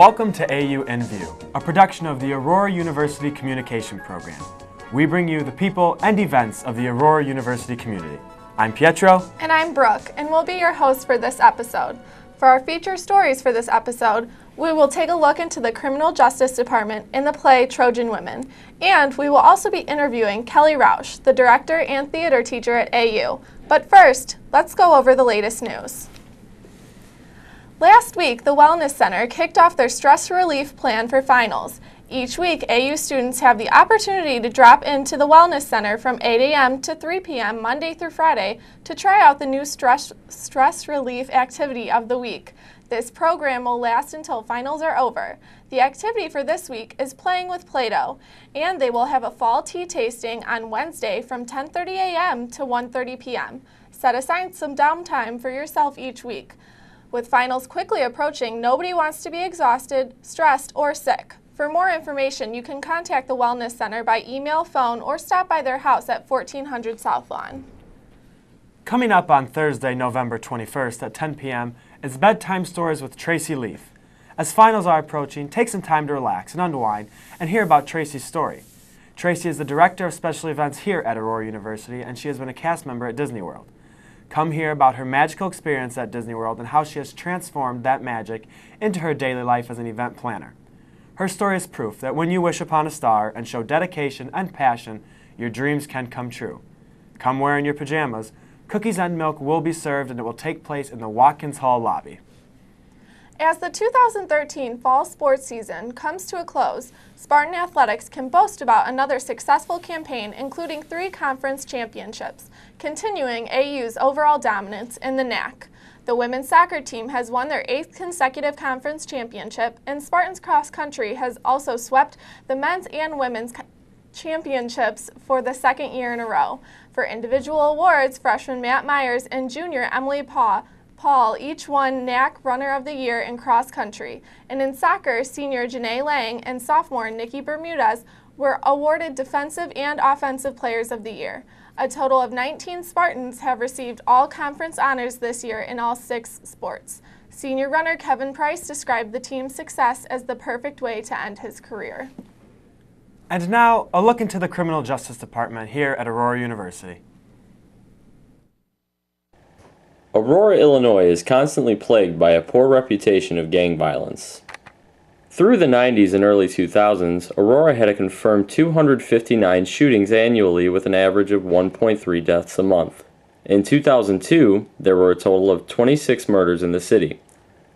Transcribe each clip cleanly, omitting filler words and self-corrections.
Welcome to AU in View, a production of the Aurora University Communication Program. We bring you the people and events of the Aurora University community. I'm Pietro. And I'm Brooke, and we'll be your hosts for this episode. For our feature stories for this episode, we will take a look into the Criminal Justice Department in the play Trojan Women, and we will also be interviewing Kelly Roush, the director and theater teacher at AU. But first, let's go over the latest news. Last week, the Wellness Center kicked off their stress relief plan for finals. Each week, AU students have the opportunity to drop into the Wellness Center from 8 a.m. to 3 p.m. Monday through Friday to try out the new stress relief activity of the week. This program will last until finals are over. The activity for this week is playing with Play-Doh, and they will have a fall tea tasting on Wednesday from 10:30 a.m. to 1:30 p.m. Set aside some downtime for yourself each week. With finals quickly approaching, nobody wants to be exhausted, stressed, or sick. For more information, you can contact the Wellness Center by email, phone, or stop by their house at 1400 South Lawn. Coming up on Thursday, November 21st at 10 p.m. is Bedtime Stories with Tracy Leaf. As finals are approaching, take some time to relax and unwind and hear about Tracy's story. Tracy is the Director of Special Events here at Aurora University, and she has been a cast member at Disney World. Come hear about her magical experience at Disney World and how she has transformed that magic into her daily life as an event planner. Her story is proof that when you wish upon a star and show dedication and passion, your dreams can come true. Come wearing your pajamas. Cookies and milk will be served, and it will take place in the Watkins Hall lobby. As the 2013 fall sports season comes to a close, Spartan Athletics can boast about another successful campaign, including 3 conference championships, continuing AU's overall dominance in the NAC. The women's soccer team has won their 8th consecutive conference championship, and Spartans cross country has also swept the men's and women's championships for the 2nd year in a row. For individual awards, freshman Matt Myers and junior Emily Paul each won NAC Runner of the Year in cross country. And in soccer, senior Janae Lang and sophomore Nikki Bermudez were awarded Defensive and Offensive Players of the Year. A total of 19 Spartans have received all conference honors this year in all 6 sports. Senior runner Kevin Price described the team's success as the perfect way to end his career. And now, a look into the Criminal Justice Department here at Aurora University. Aurora, Illinois is constantly plagued by a poor reputation of gang violence. Through the 90s and early 2000s, Aurora had a confirmed 259 shootings annually with an average of 1.3 deaths a month. In 2002, there were a total of 26 murders in the city.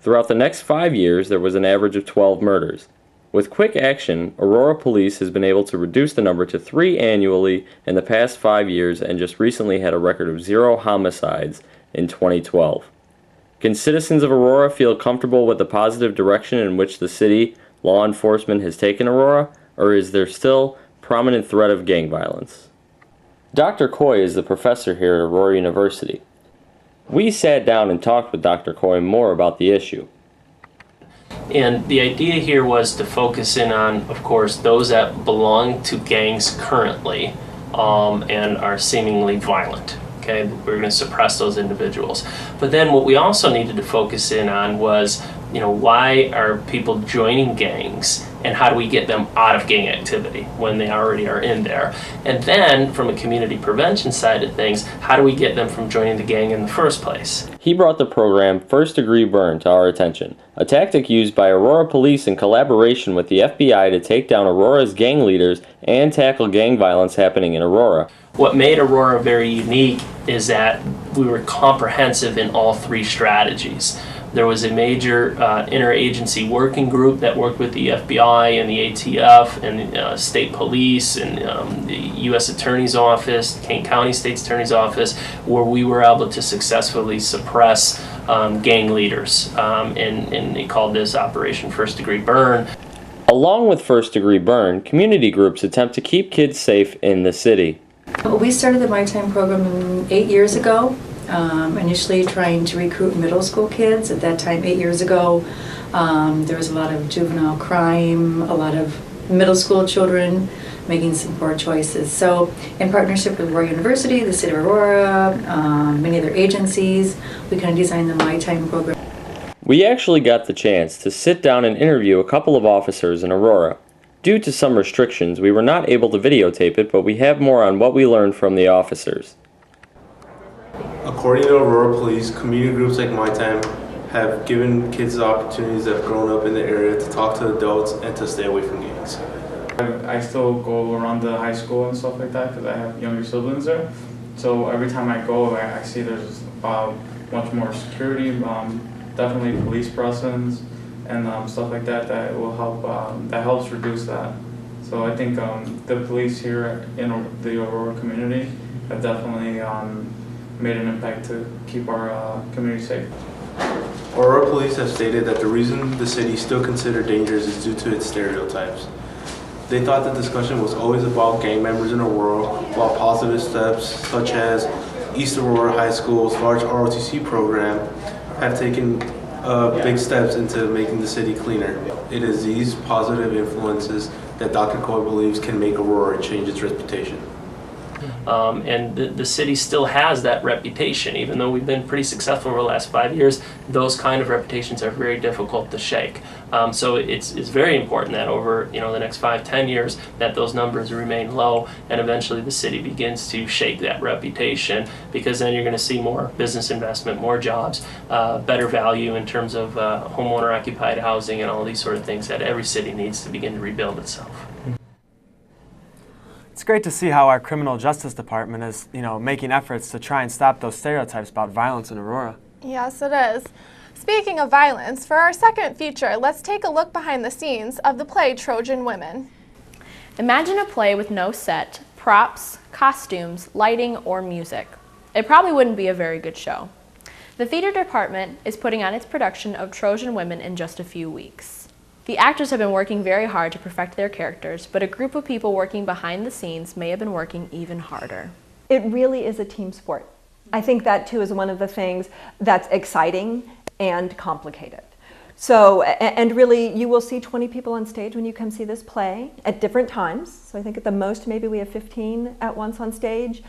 Throughout the next 5 years, there was an average of 12 murders. With quick action, Aurora Police has been able to reduce the number to 3 annually in the past 5 years and just recently had a record of 0 homicides in 2012. Can citizens of Aurora feel comfortable with the positive direction in which the city law enforcement has taken Aurora, or is there still prominent threat of gang violence? Dr. Coy is the professor here at Aurora University. We sat down and talked with Dr. Coy more about the issue. And the idea here was to focus in on, of course, those that belong to gangs currently and are seemingly violent. Okay, we're going to suppress those individuals. But then what we also needed to focus in on was, why are people joining gangs and how do we get them out of gang activity when they already are in there? And then from a community prevention side of things, how do we get them from joining the gang in the first place? He brought the program First Degree Burn to our attention, a tactic used by Aurora Police in collaboration with the FBI to take down Aurora's gang leaders and tackle gang violence happening in Aurora. What made Aurora very unique is that we were comprehensive in all 3 strategies. There was a major interagency working group that worked with the FBI and the ATF and the state police and the U.S. Attorney's Office, Kane County State's Attorney's Office, where we were able to successfully suppress gang leaders. And they called this Operation First Degree Burn. Along with First Degree Burn, community groups attempt to keep kids safe in the city. We started the My Time program 8 years ago, initially trying to recruit middle school kids. At that time, 8 years ago, there was a lot of juvenile crime, a lot of middle school children making some poor choices. So in partnership with Aurora University, the City of Aurora, many other agencies, we kind of designed the My Time program. We actually got the chance to sit down and interview a couple of officers in Aurora. Due to some restrictions, we were not able to videotape it, but we have more on what we learned from the officers. According to Aurora Police, community groups like My Time have given kids the opportunities that have grown up in the area to talk to adults and to stay away from gangs. I still go around the high school and stuff like that because I have younger siblings there. So every time I go, I see there's much more security, definitely police presence, and stuff like that that will help. That helps reduce that. So I think the police here in the Aurora community have definitely made an impact to keep our community safe. Aurora Police have stated that the reason the city still considered dangerous is due to its stereotypes. They thought the discussion was always about gang members in Aurora, while positive steps such as East Aurora High School's large ROTC program have taken big steps into making the city cleaner. It is these positive influences that Dr. Coy believes can make Aurora change its reputation. And the city still has that reputation. Even though we've been pretty successful over the last 5 years, those kind of reputations are very difficult to shake. So it's very important that over the next 5-10 years that those numbers remain low, and eventually the city begins to shake that reputation, because then you're going to see more business investment, more jobs, better value in terms of homeowner occupied housing and all these sort of things that every city needs to begin to rebuild itself. It's great to see how our criminal justice department is, making efforts to try and stop those stereotypes about violence in Aurora. Yes, it is. Speaking of violence, for our second feature, let's take a look behind the scenes of the play Trojan Women. Imagine a play with no set, props, costumes, lighting, or music. It probably wouldn't be a very good show. The theater department is putting on its production of Trojan Women in just a few weeks. The actors have been working very hard to perfect their characters, but a group of people working behind the scenes may have been working even harder. It really is a team sport. I think that too is one of the things that's exciting and complicated. So, and really you will see 20 people on stage when you come see this play at different times. So I think at the most maybe we have 15 at once on stage,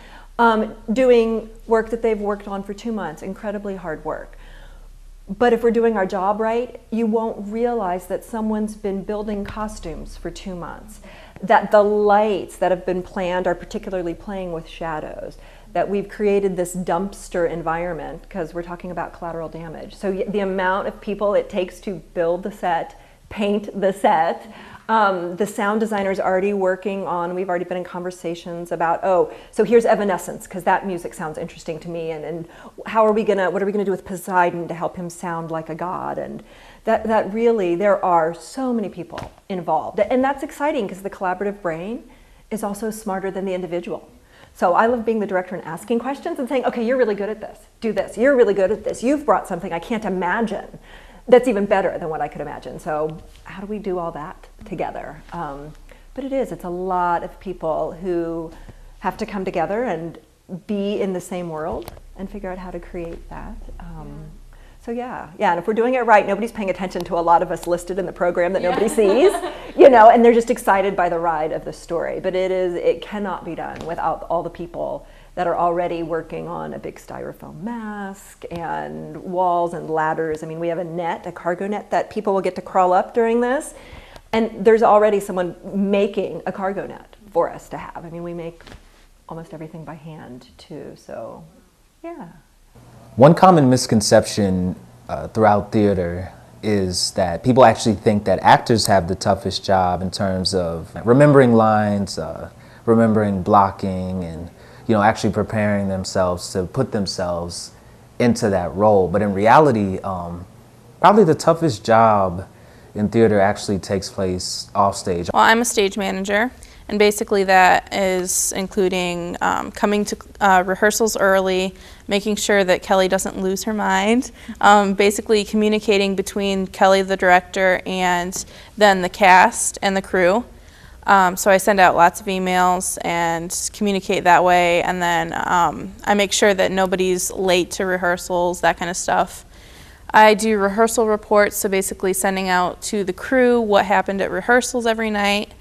doing work that they've worked on for 2 months, incredibly hard work. But if we're doing our job right, you won't realize that someone's been building costumes for 2 months, that the lights that have been planned are particularly playing with shadows, that we've created this dumpster environment because we're talking about collateral damage. So the amount of people it takes to build the set, paint the set, the sound designer's already working on, we've already been in conversations about, so here's Evanescence, because that music sounds interesting to me, and what are we gonna do with Poseidon to help him sound like a god? And that really, there are so many people involved. And that's exciting because the collaborative brain is also smarter than the individual. So I love being the director and asking questions and saying, okay, you're really good at this, do this, you're really good at this, you've brought something I can't imagine that's even better than what I could imagine. So how do we do all that together? But it's a lot of people who have to come together and be in the same world and figure out how to create that. So yeah, and if we're doing it right, nobody's paying attention to a lot of us listed in the program that nobody sees, and they're just excited by the ride of the story. But it cannot be done without all the people that are already working on a big styrofoam mask and walls and ladders. I mean, we have a cargo net that people will get to crawl up during this. And there's already someone making a cargo net for us to have. I mean, we make almost everything by hand too, so yeah. One common misconception throughout theater is that people actually think that actors have the toughest job in terms of remembering lines, remembering blocking, and actually preparing themselves to put themselves into that role. But in reality, probably the toughest job in theater actually takes place off stage. Well, I'm a stage manager, and basically that is including coming to rehearsals early, making sure that Kelly doesn't lose her mind, basically communicating between Kelly, the director, and then the cast and the crew. So I send out lots of emails and communicate that way, and then I make sure that nobody's late to rehearsals, that kind of stuff. I do rehearsal reports, so basically sending out to the crew what happened at rehearsals every night.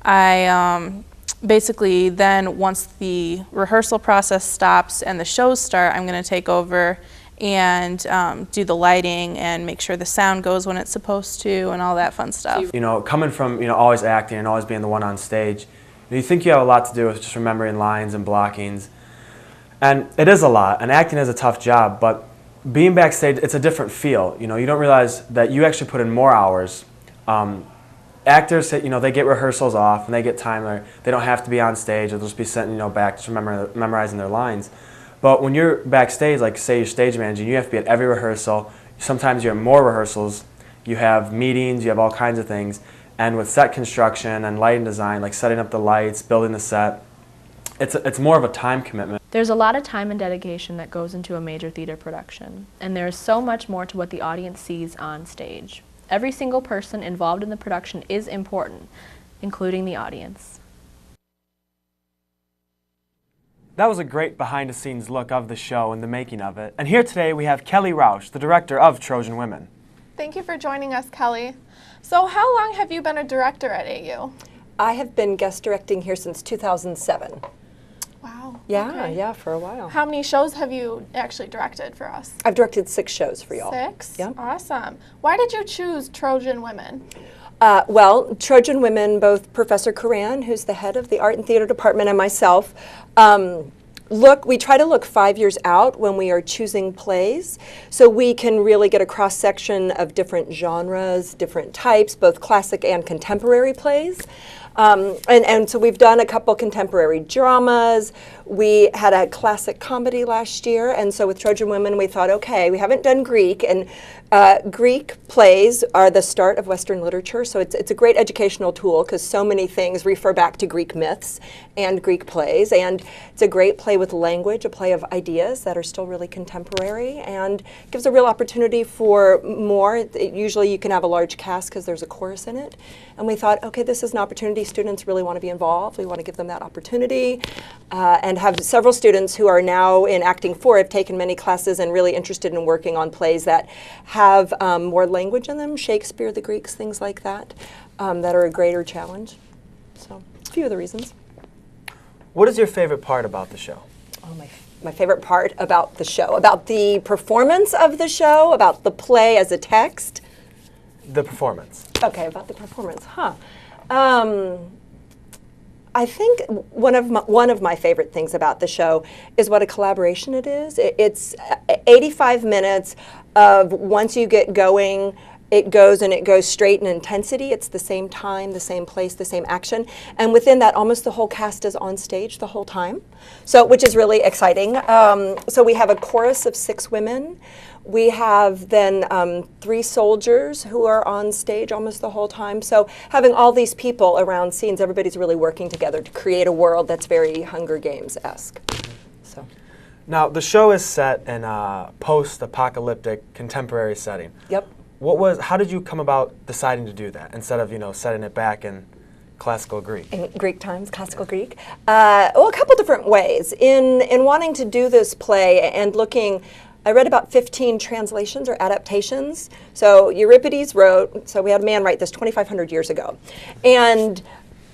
I basically then, once the rehearsal process stops and the shows start, I'm going to take over and do the lighting and make sure the sound goes when it's supposed to and all that fun stuff. You know, coming from, you know, always acting and always being the one on stage, you think you have a lot to do with just remembering lines and blockings. And it is a lot, and acting is a tough job, but being backstage, it's a different feel. You know, you don't realize that you actually put in more hours. Actors, you know, they get rehearsals off and they get time where they don't have to be on stage. They'll just be sitting, you know, back just memorizing their lines. But when you're backstage, like say you're stage managing, you have to be at every rehearsal. Sometimes you have more rehearsals. You have meetings. You have all kinds of things. And with set construction and lighting design, like setting up the lights, building the set, it's more of a time commitment. There's a lot of time and dedication that goes into a major theater production, and there is so much more to what the audience sees on stage. Every single person involved in the production is important, including the audience. That was a great behind-the-scenes look of the show and the making of it. And here today we have Kelly Roush, the director of Trojan Women. Thank you for joining us, Kelly. So how long have you been a director at AU? I have been guest directing here since 2007. Wow. Yeah, okay. yeah, for a while. How many shows have you actually directed for us? I've directed 6 shows for y'all. 6? Yeah. Awesome. Why did you choose Trojan Women? Well, Trojan Women, both Professor Coran, who's the head of the Art and Theater Department, and myself, we try to look 5 years out when we are choosing plays, so we can really get a cross-section of different genres, different types, both classic and contemporary plays. And so we've done a couple contemporary dramas. We had a classic comedy last year, and so with Trojan Women we thought, okay, we haven't done Greek, and Greek plays are the start of Western literature, so it's a great educational tool because so many things refer back to Greek myths and Greek plays, and it's a great play with language, a play of ideas that are still really contemporary, and gives a real opportunity for more. Usually you can have a large cast because there's a chorus in it, and we thought, okay, this is an opportunity. Students really want to be involved. We want to give them that opportunity, and have several students who are now in Acting 4 have taken many classes and really interested in working on plays that have more language in them, Shakespeare, the Greeks, things like that, that are a greater challenge. So, a few of the reasons. What is your favorite part about the show? Oh, my favorite part about the show, about the performance of the show, about the play as a text. The performance. Okay, about the performance, huh? I think one of my favorite things about the show is what a collaboration it is. It's 85 minutes of once you get going, it goes straight in intensity. It's the same time, the same place, the same action. And within that, almost the whole cast is on stage the whole time, so which is really exciting. So we have a chorus of 6 women. We have then 3 soldiers who are on stage almost the whole time. So having all these people around scenes, everybody's really working together to create a world that's very Hunger Games-esque. So. Now, the show is set in a post-apocalyptic contemporary setting. Yep. How did you come about deciding to do that instead of, you know, setting it back in classical Greek? In Greek times, classical Greek. Well, a couple different ways. In wanting to do this play and looking, I read about 15 translations or adaptations. So Euripides wrote, so we had a man write this 2,500 years ago. And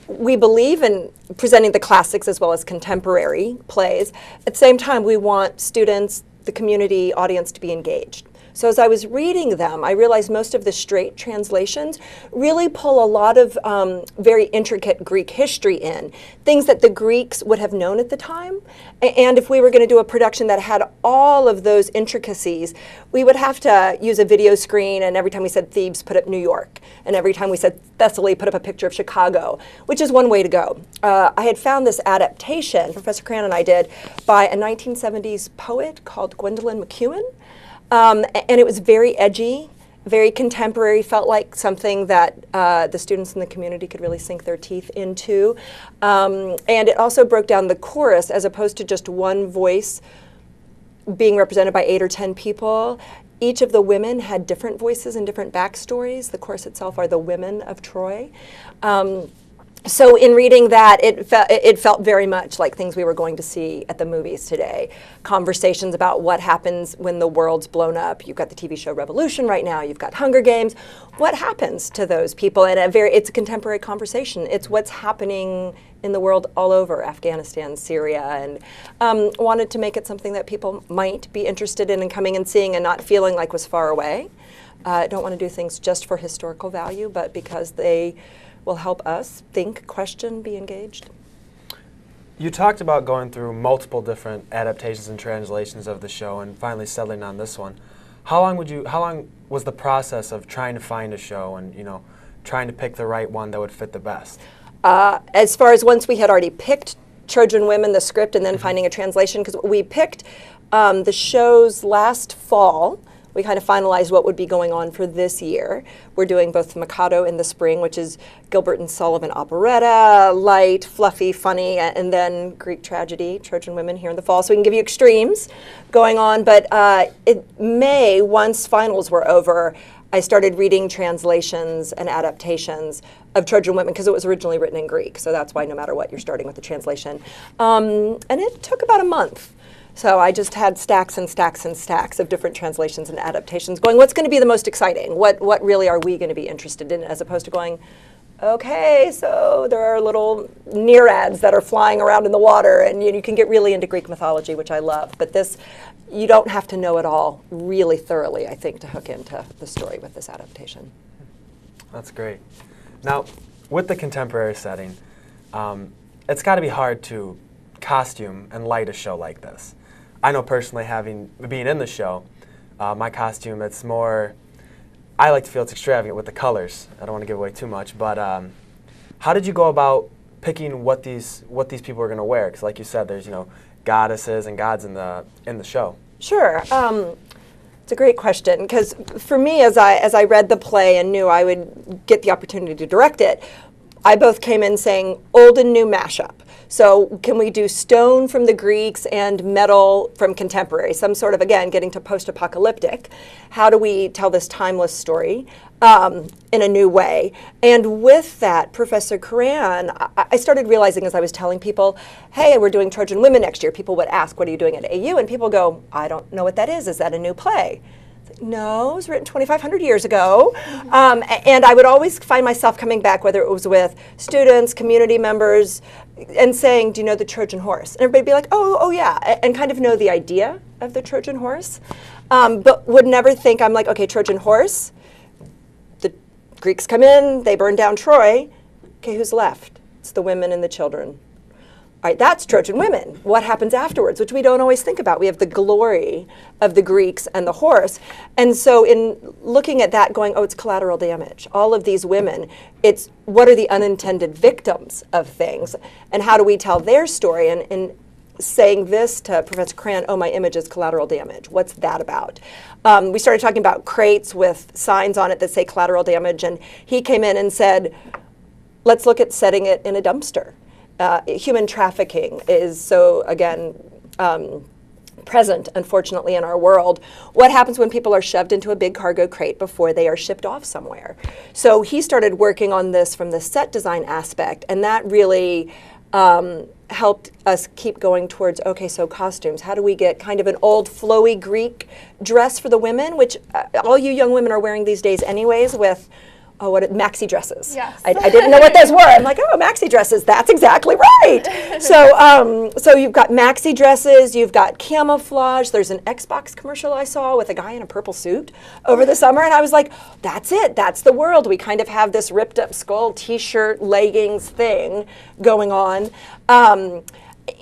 we believe in presenting the classics as well as contemporary plays. At the same time, we want students, the community audience to be engaged. So as I was reading them, I realized most of the straight translations really pull a lot of very intricate Greek history in, things that the Greeks would have known at the time. And if we were going to do a production that had all of those intricacies, we would have to use a video screen, and every time we said Thebes, put up New York. And every time we said Thessaly, put up a picture of Chicago, which is one way to go. I had found this adaptation, Professor Cran and I did, by a 1970s poet called Gwendolyn McEwen. And it was very edgy, very contemporary, felt like something that the students in the community could really sink their teeth into. And it also broke down the chorus as opposed to just one voice being represented by 8 or 10 people. Each of the women had different voices and different backstories. The chorus itself are the women of Troy. So in reading that, it felt very much like things we were going to see at the movies today. Conversations about what happens when the world's blown up. You've got the TV show Revolution right now. You've got Hunger Games. What happens to those people? And it's a contemporary conversation. It's what's happening in the world all over, Afghanistan, Syria, and wanted to make it something that people might be interested in and coming and seeing and not feeling like was far away. I don't want to do things just for historical value, but because they will help us think, question, be engaged. You talked about going through multiple different adaptations and translations of the show and finally settling on this one. How long was the process of trying to find a show and, trying to pick the right one that would fit the best? As far as once we had already picked Trojan Women, the script, and then finding a translation, because we picked the shows last fall. We kind of finalized what would be going on for this year. We're doing both Mikado in the spring, which is Gilbert and Sullivan operetta, light, fluffy, funny, and then Greek tragedy, Trojan Women here in the fall. So we can give you extremes going on. But in May, once finals were over, I started reading translations and adaptations of Trojan Women because it was originally written in Greek. So that's why no matter what, you're starting with the translation. And it took about a month. So I just had stacks and stacks and stacks of different translations and adaptations going, what's going to be the most exciting? What really are we going to be interested in, as opposed to going, okay, so there are little nereids that are flying around in the water, and you can get really into Greek mythology, which I love. But this, you don't have to know it all really thoroughly, I think, to hook into the story with this adaptation. That's great. Now, with the contemporary setting, it's got to be hard to costume and light a show like this. I know personally, being in the show, my costume, it's more, I like to feel it's extravagant with the colors. I don't want to give away too much, but how did you go about picking what these people are going to wear? Because like you said, there's goddesses and gods in the show. Sure. It's a great question, because for me, as I read the play and knew I would get the opportunity to direct it, I both came in saying old and new mashup. So can we do stone from the Greeks and metal from contemporary? Some sort of, again, getting to post-apocalyptic. How do we tell this timeless story in a new way? And with that, Professor Curran, I started realizing as I was telling people, hey, we're doing Trojan Women next year. People would ask, what are you doing at AU? And people go, I don't know what that is. Is that a new play? No, it was written 2,500 years ago. And I would always find myself coming back, whether it was with students, community members, and saying, do you know the Trojan horse? And everybody would be like, oh yeah, and kind of know the idea of the Trojan horse, but would never think, I'm like, okay, Trojan horse, the Greeks come in, they burn down Troy. Okay, who's left? It's the women and the children. All right, that's Trojan Women. What happens afterwards, which we don't always think about. We have the glory of the Greeks and the horse. And so in looking at that, going, oh, it's collateral damage. All of these women, it's what are the unintended victims of things? And how do we tell their story? And saying this to Professor Cran, oh, my image is collateral damage. What's that about? We started talking about crates with signs on it that say collateral damage. And he came in and said, let's look at setting it in a dumpster. Human trafficking is so, again, present, unfortunately, in our world. What happens when people are shoved into a big cargo crate before they are shipped off somewhere? So he started working on this from the set design aspect, and that really helped us keep going towards, okay, so costumes. How do we get kind of an old flowy Greek dress for the women, which all you young women are wearing these days anyways, with maxi dresses. Yes. I didn't know what those were. I'm like, oh, maxi dresses, that's exactly right. So you've got maxi dresses, you've got camouflage. There's an Xbox commercial I saw with a guy in a purple suit over the summer, and I was like, that's it, that's the world. We kind of have this ripped up skull t-shirt, leggings thing going on.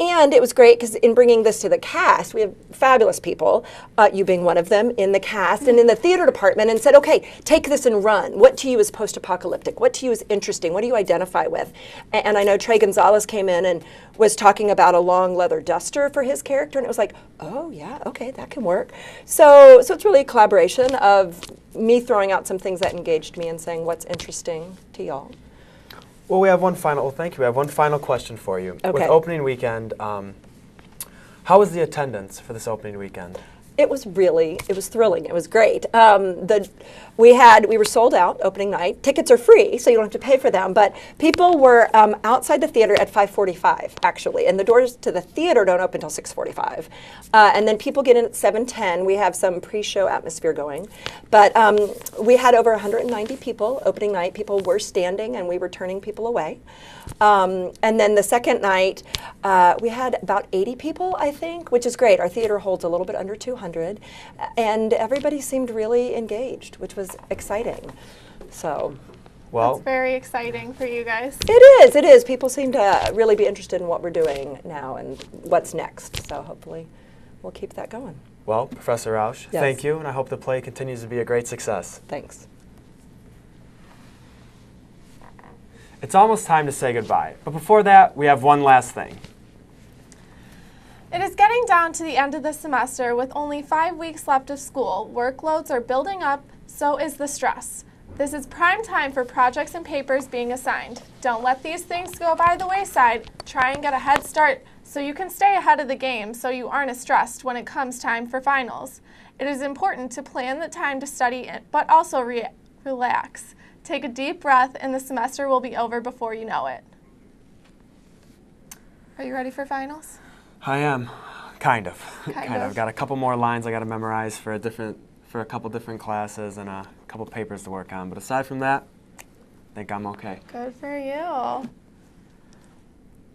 And it was great because in bringing this to the cast, we have fabulous people, you being one of them, in the cast and in the theater department, and said, okay, take this and run. What to you is post-apocalyptic? What to you is interesting? What do you identify with? And I know Trey Gonzalez came in and was talking about a long leather duster for his character, and it was like, oh yeah, okay, that can work. So it's really a collaboration of me throwing out some things that engaged me and saying what's interesting to y'all. Well, we have one final question for you. Okay. With opening weekend, how was the attendance for this opening weekend? It was thrilling. It was great. We were sold out opening night. Tickets are free, so you don't have to pay for them. But people were outside the theater at 5:45, actually, and the doors to the theater don't open until 6:45. And then people get in at 7:10. We have some pre-show atmosphere going, but we had over 190 people opening night. People were standing, and we were turning people away. And then the second night, we had about 80 people, I think, which is great. Our theater holds a little bit under 200. And everybody seemed really engaged, which was exciting. So, well, that's very exciting for you guys. It is. People seem to really be interested in what we're doing now and what's next. So hopefully we'll keep that going. Well, Professor Roush, yes. Thank you, and I hope the play continues to be a great success. Thanks. It's almost time to say goodbye, but before that, we have one last thing. It is getting down to the end of the semester with only 5 weeks left of school. Workloads are building up, so is the stress. This is prime time for projects and papers being assigned. Don't let these things go by the wayside. Try and get a head start so you can stay ahead of the game so you aren't as stressed when it comes time for finals. It is important to plan the time to study, but also relax. Take a deep breath and the semester will be over before you know it. Are you ready for finals? I am, kind of. Kind of. Got a couple more lines I got to memorize for a couple different classes and a couple papers to work on. But aside from that, I think I'm okay. Good for you.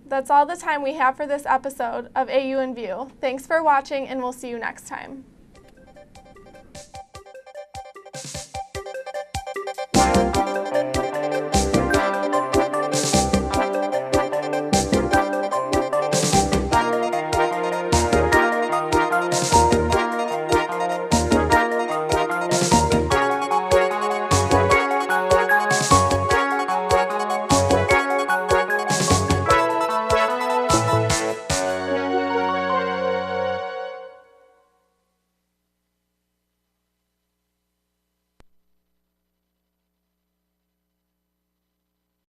That's all the time we have for this episode of AU in View. Thanks for watching, and we'll see you next time.